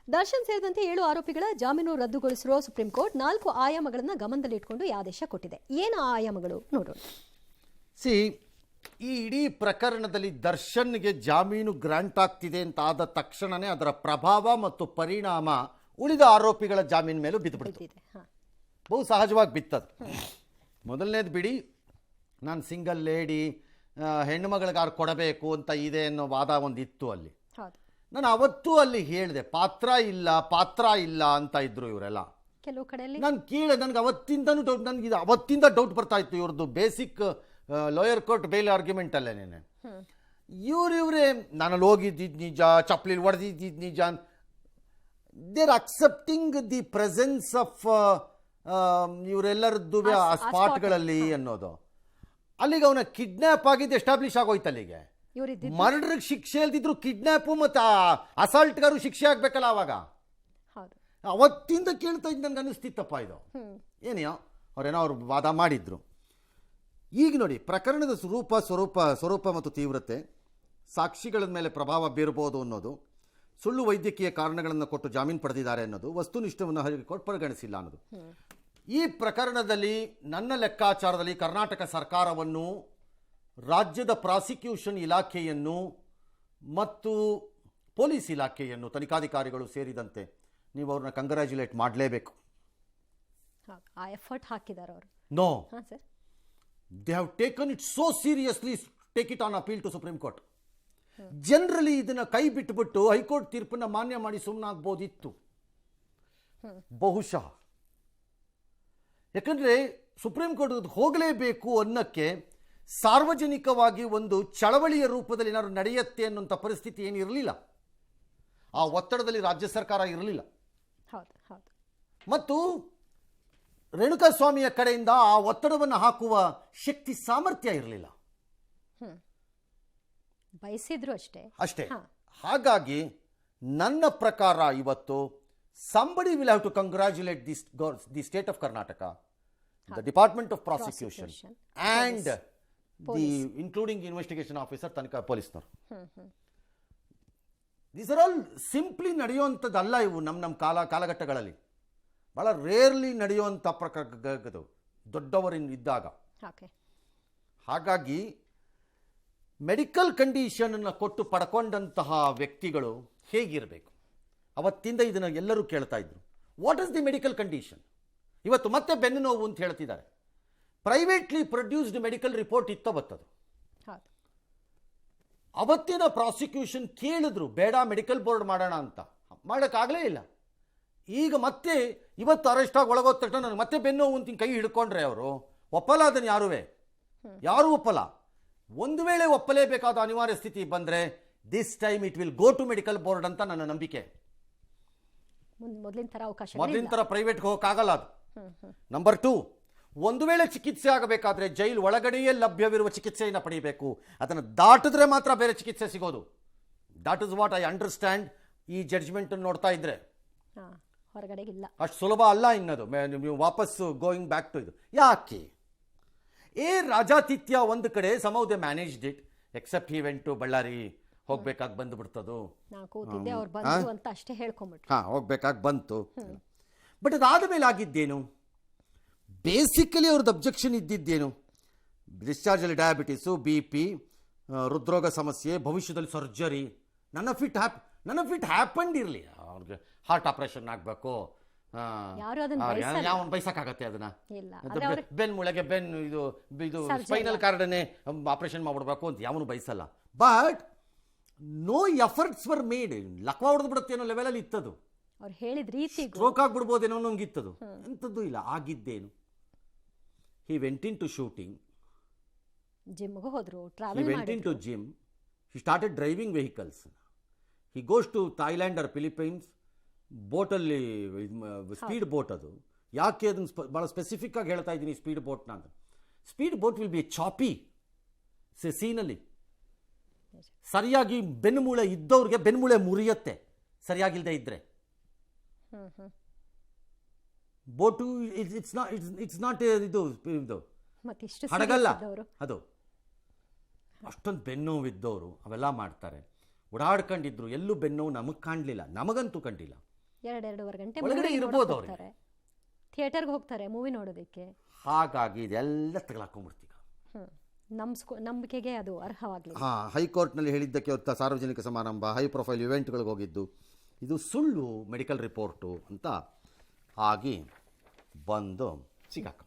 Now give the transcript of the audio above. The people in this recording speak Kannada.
ದರ್ಶನ್ ಸೇರಿದಂತೆ 7 ಆರೋಪಿಗಳ ಜಾಮೀನು ರದ್ದುಗೊಳಿಸಿರುವ ಸುಪ್ರೀಂ ಕೋರ್ಟ್ 4 ಆಯಾಮಗಳನ್ನು ಗಮನದಲ್ಲಿಟ್ಟುಕೊಂಡು ಈ ಆದೇಶ ಕೊಟ್ಟಿದೆ. ಏನು ಆ ಆಯಾಮಗಳು ನೋಡೋಣ. ಈ ಇಡೀ ಪ್ರಕರಣದಲ್ಲಿ ದರ್ಶನ್ಗೆ ಜಾಮೀನು ಗ್ರಾಂಟ್ ಆಗ್ತಿದೆ ಅಂತ ಆದ ತಕ್ಷಣನೇ ಅದರ ಪ್ರಭಾವ ಮತ್ತು ಪರಿಣಾಮ ಉಳಿದ ಆರೋಪಿಗಳ ಜಾಮೀನು ಮೇಲೂ ಬಿದ್ದುಬಿಡ್ತಿದೆ. ಬಹು ಸಹಜವಾಗಿ ಬಿತ್ತದು. ಮೊದಲನೇದು ಬಿಡಿ, ನಾನು ಸಿಂಗಲ್ ಲೇಡಿ, ಹೆಣ್ಣುಮಗಳಿಗಾರು ಕೊಡಬೇಕು ಅಂತ ಇದೆ ಅನ್ನೋ ವಾದ ಒಂದಿತ್ತು ಅಲ್ಲಿ. ನಾನು ಅವತ್ತೂ ಅಲ್ಲಿ ಹೇಳಿದೆ, ಪಾತ್ರ ಇಲ್ಲ ಅಂತ ಇದ್ರು ಇವರೆಲ್ಲ. ಕೆಲವು ಕಡೆಯಲ್ಲಿ ನಾನು ಕೇಳಿದೆ, ನನಗೆ ಅವತ್ತಿಂದ ಡೌಟ್ ಬರ್ತಾ ಇತ್ತು ಇವ್ರದ್ದು basic lower court bail argument ಅಲ್ಲೇನೆ. ಇವರೇ ನಾನಲ್ಲಿ ಹೋಗಿದ್ದಿದ್ದು ನಿಜ, ಚಪ್ಪಲಿ ಹೊಡೆದಿದ್ದು ನಿಜ, they are accepting the presence of ಇವರೆಲ್ಲರದ್ದು ಆ ಸ್ಪಾಟ್ಗಳಲ್ಲಿ ಅನ್ನೋದು. ಅಲ್ಲಿಗೆ ಅವನ ಕಿಡ್ನ್ಯಾಪ್ ಆಗಿದ್ದು ಎಸ್ಟಾಬ್ಲಿಷ್ ಆಗೋಯ್ತು. ಅಲ್ಲಿಗೆ ಮರ್ಡರ್ಗೆ ಶಿಕ್ಷೆ ಇಲ್ದಿದ್ರು ಕಿಡ್ನ್ಯಾಪು ಮತ್ತು ಅಸಾಲ್ಟ್ಗಾರು ಶಿಕ್ಷೆ ಆಗ್ಬೇಕಲ್ಲ. ಅವಾಗ ಅವತ್ತಿಂದ ಕೇಳ್ತಾ ಇದ್ದು ನನಗೆ ಅನಿಸ್ತಿತ್ತಪ್ಪ ಇದು ಏನೇನೋ ಅವ್ರು ವಾದ ಮಾಡಿದ್ರು. ಈಗ ನೋಡಿ, ಪ್ರಕರಣದ ಸ್ವರೂಪ ಮತ್ತು ತೀವ್ರತೆ, ಸಾಕ್ಷಿಗಳ ಮೇಲೆ ಪ್ರಭಾವ ಬೀರಬಹುದು ಅನ್ನೋದು, ಸುಳ್ಳು ವೈದ್ಯಕೀಯ ಕಾರಣಗಳನ್ನು ಕೊಟ್ಟು ಜಾಮೀನು ಪಡೆದಿದ್ದಾರೆ ಅನ್ನೋದು, ವಸ್ತುನಿಷ್ಠವನ್ನು ಕೊಟ್ಟು ಪರಿಗಣಿಸಿಲ್ಲ ಅನ್ನೋದು. ಈ ಪ್ರಕರಣದಲ್ಲಿ ನನ್ನ ಲೆಕ್ಕಾಚಾರದಲ್ಲಿ ಕರ್ನಾಟಕ ಸರ್ಕಾರವನ್ನು, ರಾಜ್ಯದ ಪ್ರಾಸಿಕ್ಯೂಷನ್ ಇಲಾಖೆಯನ್ನು ಮತ್ತು ಪೊಲೀಸ್ ಇಲಾಖೆಯನ್ನು, ತನಿಖಾಧಿಕಾರಿಗಳು ಸೇರಿದಂತೆ ನೀವು ಅವ್ರನ್ನ ಕಂಗ್ರ್ಯಾಚುಲೇಟ್ ಮಾಡಲೇಬೇಕು. No, they have taken it so seriously, take it on appeal to Supreme Court. Generally ಇದನ್ನ ಕೈ ಬಿಟ್ಟುಬಿಟ್ಟು ಹೈಕೋರ್ಟ್ ತೀರ್ಪನ್ನು ಮಾನ್ಯ ಮಾಡಿ ಸುಮ್ಮನಾಗ್ಬೋದಿತ್ತು ಬಹುಶಃ. ಯಾಕಂದ್ರೆ ಸುಪ್ರೀಂ ಕೋರ್ಟ್ ಹೋಗಲೇಬೇಕು ಅನ್ನಕ್ಕೆ ಸಾರ್ವಜನಿಕವಾಗಿ ಒಂದು ಚಳವಳಿಯ ರೂಪದಲ್ಲಿ ಏನಾದ್ರು ನಡೆಯುತ್ತೆ ಅನ್ನುವಂಥ ಪರಿಸ್ಥಿತಿ ಏನಿರಲಿಲ್ಲ. ಆ ಒತ್ತಡದಲ್ಲಿ ರಾಜ್ಯ ಸರ್ಕಾರ ಇರಲಿಲ್ಲ. ಮತ್ತು ರೇಣುಕಾಸ್ವಾಮಿಯ ಕಡೆಯಿಂದ ಆ ಒತ್ತಡವನ್ನು ಹಾಕುವ ಶಕ್ತಿ ಸಾಮರ್ಥ್ಯ ಇರಲಿಲ್ಲ. ಬಯಸಿದ್ರು ಅಷ್ಟೇ. ಹಾಗಾಗಿ ನನ್ನ ಪ್ರಕಾರ ಇವತ್ತು somebody will have to congratulate the state of Karnataka, the Department of Prosecution and the including investigation officer, ತನಿಖಾ ಪೊಲೀಸ್ನವರು. These are all simply ನಡೆಯುವಂಥದ್ದಲ್ಲ. ಇವು ನಮ್ಮ ಕಾಲಘಟ್ಟಗಳಲ್ಲಿ ಬಹಳ ರೇರ್ಲಿ ನಡೆಯುವಂಥ ಪ್ರಕರಣ ದೊಡ್ಡವರಿದ್ದಾಗ. ಹಾಗಾಗಿ ಮೆಡಿಕಲ್ ಕಂಡೀಷನನ್ನು ಕೊಟ್ಟು ಪಡ್ಕೊಂಡಂತಹ ವ್ಯಕ್ತಿಗಳು ಹೇಗಿರಬೇಕು? ಅವತ್ತಿಂದ ಇದನ್ನು ಎಲ್ಲರೂ ಕೇಳ್ತಾ ಇದ್ರು. What is the medical condition? ಇವತ್ತು ಮತ್ತೆ ಬೆನ್ನು ನೋವು ಅಂತ ಹೇಳ್ತಿದ್ದಾರೆ. ಪ್ರೈವೇಟ್ಲಿ ಪ್ರೊಡ್ಯೂಸ್ಡ್ ಮೆಡಿಕಲ್ ರಿಪೋರ್ಟ್ ಇತ್ತವತ್ತದು. ಅವತ್ತಿನ ಪ್ರಾಸಿಕ್ಯೂಷನ್ ಕೇಳಿದ್ರು, ಬೇಡ ಮೆಡಿಕಲ್ ಬೋರ್ಡ್ ಮಾಡೋಣ ಅಂತ, ಮಾಡೋಕ್ಕಾಗಲೇ ಇಲ್ಲ. ಈಗ ಮತ್ತೆ ಇವತ್ತು ಅರೆಸ್ಟ್ ಆಗಿ ಒಳಗೋದ ತಕ್ಷಣ ನನಗೆ ಮತ್ತೆ ಬೆನ್ನು ನೋವು ಅಂತ ಕೈ ಹಿಡ್ಕೊಂಡ್ರೆ ಅವರು ಒಪ್ಪಲ್ಲ. ಅದನ್ನು ಯಾರೂ ಒಪ್ಪಲ್ಲ. ಒಂದು ವೇಳೆ ಒಪ್ಪಲೇಬೇಕಾದ ಅನಿವಾರ್ಯ ಸ್ಥಿತಿ ಬಂದರೆ this time it will go to medical board ಅಂತ ನನ್ನ ನಂಬಿಕೆ. ಮೊದಲಿನ ಥರ ಪ್ರೈವೇಟ್ಗೆ ಹೋಗೋಕ್ಕಾಗಲ್ಲ ಅದು. ನಂಬರ್ 2, ಒಂದು ವೇಳೆ ಚಿಕಿತ್ಸೆ ಆಗಬೇಕಾದ್ರೆ ಜೈಲು ಒಳಗಡೆಯೇ ಲಭ್ಯವಿರುವ ಚಿಕಿತ್ಸೆಯನ್ನು ಪಡೆಯಬೇಕು. ಅದನ್ನು ದಾಟಿದ್ರೆ ಮಾತ್ರ ಬೇರೆ ಚಿಕಿತ್ಸೆ ಸಿಗೋದು. That is what I understand. ಈ ಜಡ್ಜ್ಮೆಂಟ್ ನೋಡ್ತಾ ಇದ್ರೆ ಅಷ್ಟು ಸುಲಭ ಅಲ್ಲ ಇನ್ನದು. ನೀವು ವಾಪಸ್ಸು ಗೋಯಿಂಗ್ ಬ್ಯಾಕ್ ಟು ಇದು. ಯಾಕೆ ರಾಜಾತಿಥ್ಯ ಒಂದು ಕಡೆ somehow they managed it, except he went to Ballari, ಹೋಗ್ಬೇಕಾಗಿ ಬಂದುಬಿಡ್ತದು, ಹೋಗ್ಬೇಕಾಗಿ ಬಂತು. ಬಟ್ ಅದಾದ ಮೇಲೆ ಆಗಿದ್ದೇನು? ಬೇಸಿಕಲಿ ಅವ್ರದ್ದು ಅಬ್ಜೆಕ್ಷನ್ ಇದ್ದಿದ್ದೇನು? ಡಿಸ್ಚಾರ್ಜಲ್ಲಿ ಡಯಾಬಿಟಿಸು, BP, ಹೃದ್ರೋಗ ಸಮಸ್ಯೆ, ಭವಿಷ್ಯದಲ್ಲಿ surgery. None of it happened ಇರಲಿ. ಅವ್ರಿಗೆ ಹಾರ್ಟ್ ಆಪರೇಷನ್ ಆಗಬೇಕು, ಯಾವನ್ ಬಯಸಕ್ಕಾಗತ್ತೆ ಅದನ್ನ? ಬೆನ್ ಮುಳೆಗೆ ಇದು ಸ್ಪೈನಲ್ ಕಾರ್ಡನ್ನೇ ಆಪರೇಷನ್ ಮಾಡ್ಬಿಡ್ಬೇಕು ಅಂತ ಯಾವನು ಬಯಸಲ್ಲ. But no efforts were made. ಲಕ್ವ ಹೊಡೆದು ಬಿಡುತ್ತೆ ಅನ್ನೋ ಲೆವೆಲಲ್ಲಿ ಇತ್ತದು. ಸ್ಟ್ರೋಕ್ ಆಗ್ಬಿಡ್ಬೋದೇನೋ ನಂಗಿತ್ತದು. ಎಂಥದ್ದು ಇಲ್ಲ. ಆಗಿದ್ದೇನು? He went into shooting, he went into gym, he started driving vehicles, he goes to Thailand or Philippines, ಬೋಟಲ್ಲಿ ಸ್ಪೀಡ್ ಬೋಟ್. ಅದು ಯಾಕೆ ಅದನ್ನು ಭಾಳ ಸ್ಪೆಸಿಫಿಕ್ ಆಗಿ ಹೇಳ್ತಾ ಇದ್ದೀನಿ ಸ್ಪೀಡ್ ಬೋಟ್ನ ಅಂತ. Speed boat will be choppy ಸೀನಲ್ಲಿ. ಸರಿಯಾಗಿ ಬೆನ್ನುಮೂಳೆ ಇದ್ದವ್ರಿಗೆ ಬೆನ್ನುಮೂಳೆ ಮುರಿಯುತ್ತೆ ಸರಿಯಾಗಿಲ್ಲದೆ ಇದ್ರೆ. ಬೋಟು ಇಟ್ಸ್ ನಾಟ್ ಇದು ಹಡಗಲ್ಲ ಅದು. ಅಷ್ಟೊಂದು ಬೆನ್ನೋವಿದ್ದವರು ಅವೆಲ್ಲ ಮಾಡ್ತಾರೆ. ಓಡಾಡ್ಕೊಂಡಿದ್ರು. ಎಲ್ಲೂ ಬೆನ್ನೋವು ನಮಗೆ ಕಾಣಲಿಲ್ಲ, ನಮಗಂತೂ ಕಂಡಿಲ್ಲ. 2.5 ಗಂಟೆ ಒಳಗಡೆ movie ಇರ್ಬೋದು ನೋಡಕ್ ಹೋಗ್ತಾರೆ, ಥಿಯೇಟರ್ಗೆ ಹೋಗ್ತಾರೆ ಮೂವಿ ನೋಡೋದಕ್ಕೆ. ಹಾಗಾಗಿ ಇದೆಲ್ಲ ತಗೊಳಕೊಂಡ್ಬಿಡ್ತೀಗ. ನಂಬಿಕೆಗೆ ಅದು ಅರ್ಹವಾಗಲಿ. ಹೈಕೋರ್ಟ್ನಲ್ಲಿ ಹೇಳಿದ್ದಕ್ಕೆ ಹೊತ್ತ ಸಾರ್ವಜನಿಕ ಸಮಾರಂಭ, ಹೈ ಪ್ರೊಫೈಲ್ ಇವೆಂಟ್ಗಳಿಗೆ ಹೋಗಿದ್ದು, ಇದು ಸುಳ್ಳು ಮೆಡಿಕಲ್ ರಿಪೋರ್ಟು ಅಂತ ಆಗಿ ಬಂದು ಸಿಗಾಕ